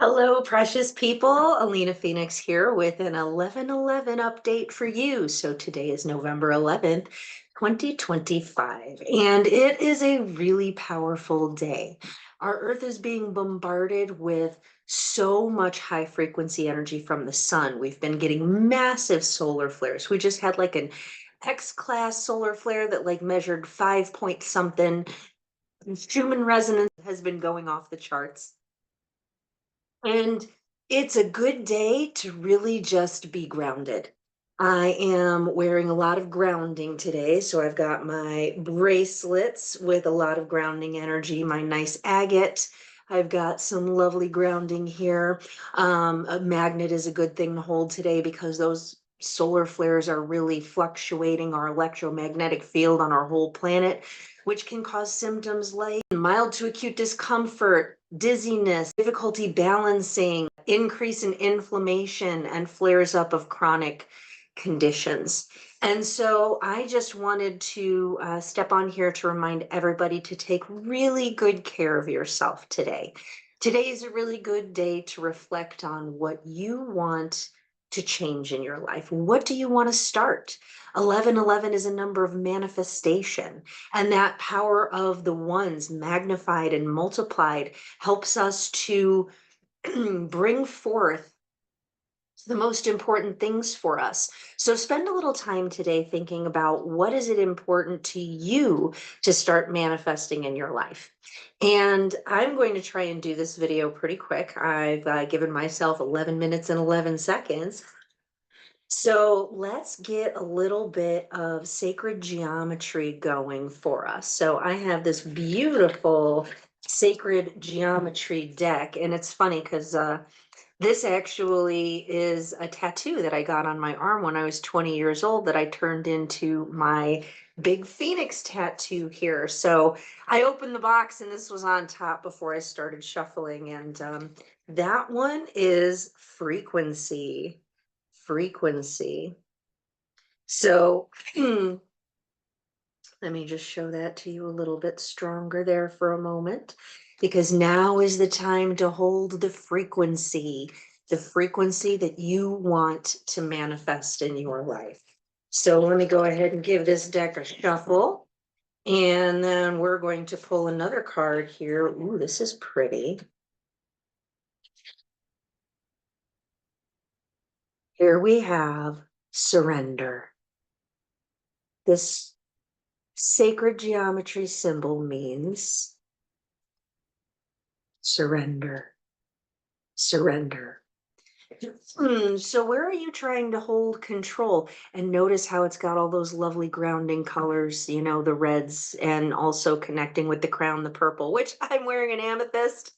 Hello, precious people. Alina Phoenix here with an 11:11 update for you. So today is November 11th, 2025, and it is a really powerful day. Our Earth is being bombarded with so much high frequency energy from the sun. We've been getting massive solar flares. We just had like an X-class solar flare that like measured 5 point something. Schumann resonance has been going off the charts. And it's a good day to really just be grounded. I am wearing a lot of grounding today. So I've got my bracelets with a lot of grounding energy, my nice agate. I've got some lovely grounding here. A magnet is a good thing to hold today because those solar flares are really fluctuating our electromagnetic field on our whole planet, which can cause symptoms like mild to acute discomfort, dizziness, difficulty balancing, increase in inflammation, and flares up of chronic conditions. And so I just wanted to step on here to remind everybody to take really good care of yourself today. Today is a really good day to reflect on what you want to change in your life. What do you want to start? 1111 is a number of manifestation, and that power of the ones magnified and multiplied helps us to bring forth the most important things for us. So spend a little time today thinking about what is it important to you to start manifesting in your life. And I'm going to try and do this video pretty quick. I've given myself 11 minutes and 11 seconds. So let's get a little bit of sacred geometry going for us. So I have this beautiful sacred geometry deck, and it's funny because this actually is a tattoo that I got on my arm when I was 20 years old that I turned into my big phoenix tattoo here. So I opened the box and this was on top before I started shuffling. And that one is frequency. Frequency. So let me just show that to you a little bit stronger there for a moment, because now is the time to hold the frequency that you want to manifest in your life. So let me go ahead and give this deck a shuffle. And then we're going to pull another card here. Ooh, this is pretty. Here we have surrender. This sacred geometry symbol means surrender, surrender. So where are you trying to hold control? And notice how it's got all those lovely grounding colors, you know, the reds, and also connecting with the crown, the purple, which I'm wearing an amethyst.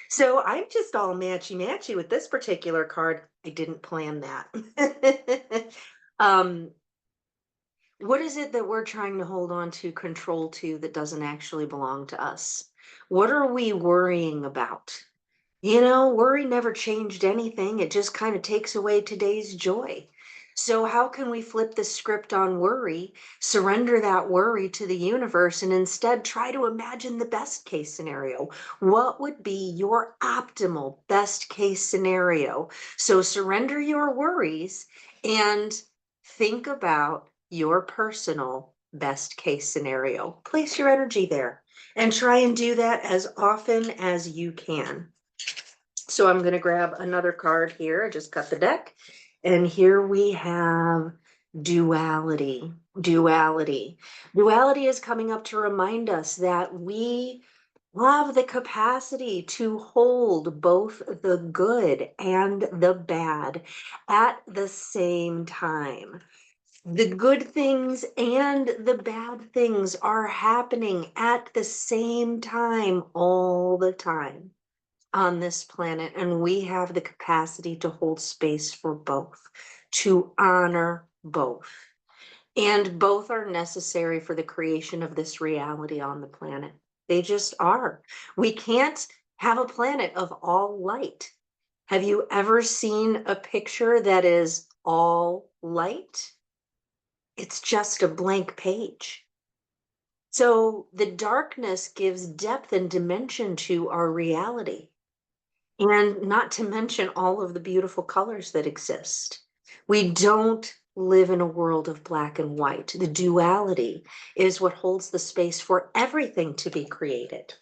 So I'm just all matchy-matchy with this particular card. I didn't plan that. um, what is it that we're trying to hold on to, control to, that doesn't actually belong to us? What are we worrying about? You know, worry never changed anything. It just kind of takes away today's joy. So, how can we flip the script on worry, surrender that worry to the universe, and instead try to imagine the best case scenario? What would be your optimal best case scenario? So, surrender your worries and think about your personal best case scenario. Place your energy there and try and do that as often as you can. So I'm going to grab another card here. I just cut the deck. And here we have duality. Duality. Duality is coming up to remind us that we have the capacity to hold both the good and the bad at the same time. The good things and the bad things are happening at the same time all the time on this planet, and we have the capacity to hold space for both, to honor both. And both are necessary for the creation of this reality on the planet. They just are. We can't have a planet of all light. Have you ever seen a picture that is all light? It's just a blank page. So the darkness gives depth and dimension to our reality. And not to mention all of the beautiful colors that exist. We don't live in a world of black and white. The duality is what holds the space for everything to be created.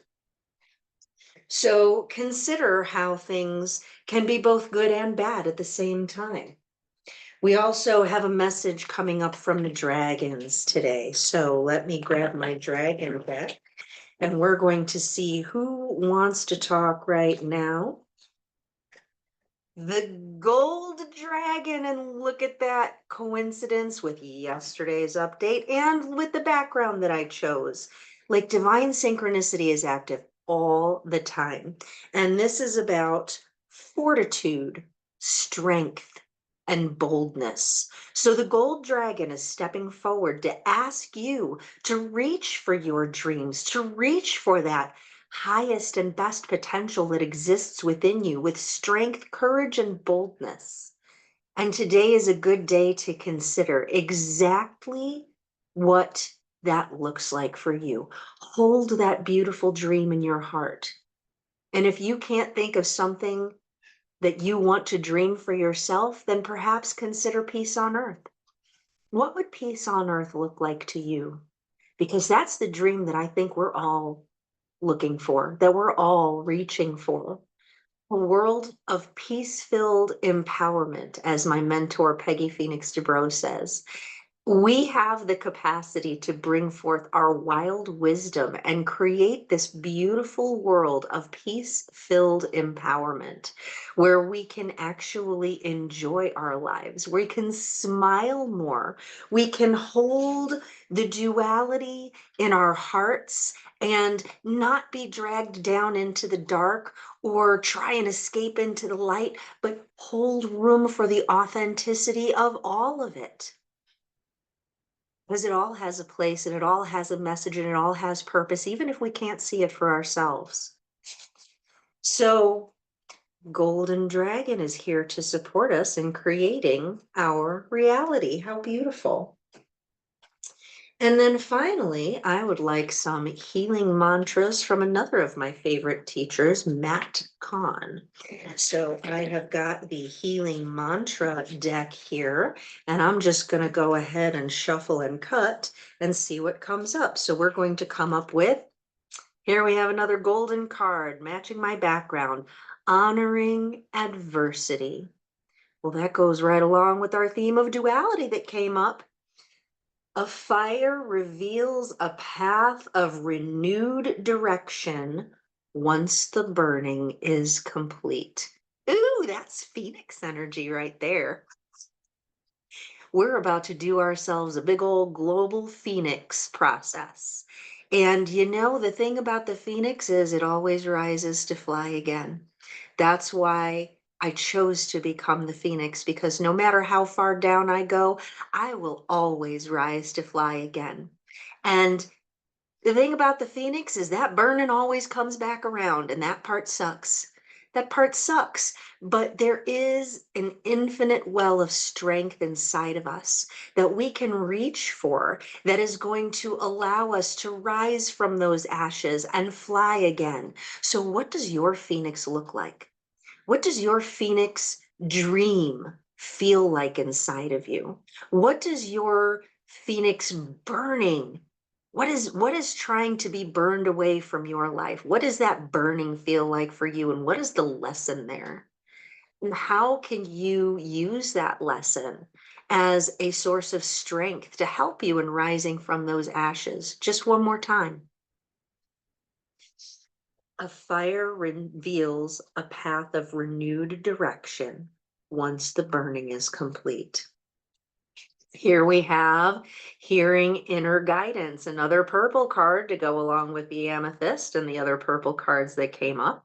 So consider how things can be both good and bad at the same time. We also have a message coming up from the dragons today. So let me grab my dragon deck and we're going to see who wants to talk right now. The gold dragon, and look at that coincidence with yesterday's update and with the background that I chose. Like divine synchronicity is active all the time. And this is about fortitude, strength, and boldness. So the gold dragon is stepping forward to ask you to reach for your dreams, to reach for that highest and best potential that exists within you with strength, courage, and boldness. And today is a good day to consider exactly what that looks like for you. Hold that beautiful dream in your heart. And if you can't think of something that you want to dream for yourself, then perhaps consider peace on earth. What would peace on earth look like to you? Because that's the dream that I think we're all looking for, that we're all reaching for. A world of peace-filled empowerment, as my mentor Peggy Phoenix DeBro says. We have the capacity to bring forth our wild wisdom and create this beautiful world of peace-filled empowerment where we can actually enjoy our lives. We can smile more. We can hold the duality in our hearts and not be dragged down into the dark or try and escape into the light, but hold room for the authenticity of all of it. Because it all has a place and it all has a message and it all has purpose, even if we can't see it for ourselves. So Golden Dragon is here to support us in creating our reality. How beautiful. And then finally, I would like some healing mantras from another of my favorite teachers, Matt Kahn. So I have got the healing mantra deck here, and I'm just going to go ahead and shuffle and cut and see what comes up. So we're going to come up with, here we have another golden card matching my background, honoring adversity. Well, that goes right along with our theme of duality that came up. A fire reveals a path of renewed direction once the burning is complete. Ooh, that's Phoenix energy right there. We're about to do ourselves a big old global Phoenix process. And you know, the thing about the Phoenix is it always rises to fly again. That's why I chose to become the Phoenix, because no matter how far down I go, I will always rise to fly again. And the thing about the Phoenix is that burning always comes back around, and that part sucks. That part sucks, but there is an infinite well of strength inside of us that we can reach for that is going to allow us to rise from those ashes and fly again. So what does your Phoenix look like? What does your Phoenix dream feel like inside of you? What does your Phoenix burning, what is trying to be burned away from your life? What does that burning feel like for you? And what is the lesson there? And how can you use that lesson as a source of strength to help you in rising from those ashes? Just one more time. A fire reveals a path of renewed direction once the burning is complete. Here we have hearing inner guidance, another purple card to go along with the amethyst and the other purple cards that came up.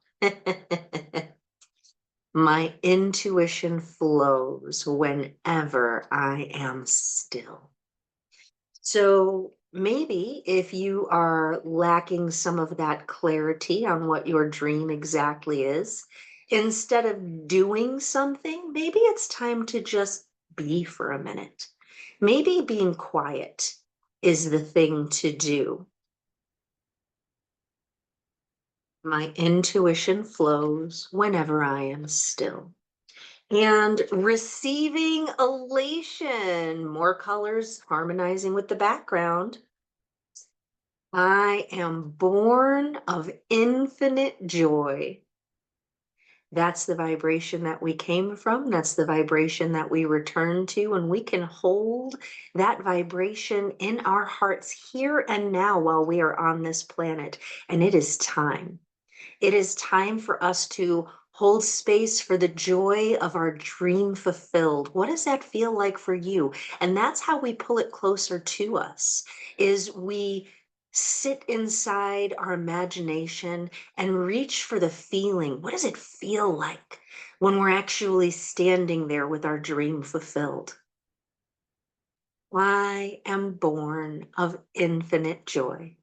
My intuition flows whenever I am still. So maybe if you are lacking some of that clarity on what your dream exactly is, instead of doing something, maybe it's time to just be for a minute. Maybe being quiet is the thing to do. My intuition flows whenever I am still. And receiving elation, more colors harmonizing with the background. I am born of infinite joy. That's the vibration that we came from. That's the vibration that we return to. And we can hold that vibration in our hearts here and now while we are on this planet. And it is time. It is time for us to hold space for the joy of our dream fulfilled. What does that feel like for you? And that's how we pull it closer to us, is we sit inside our imagination and reach for the feeling. What does it feel like when we're actually standing there with our dream fulfilled? I am born of infinite joy.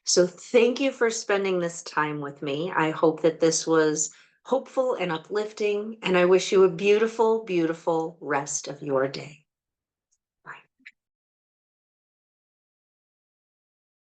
So thank you for spending this time with me. I hope that this was hopeful and uplifting, and I wish you a beautiful, beautiful rest of your day.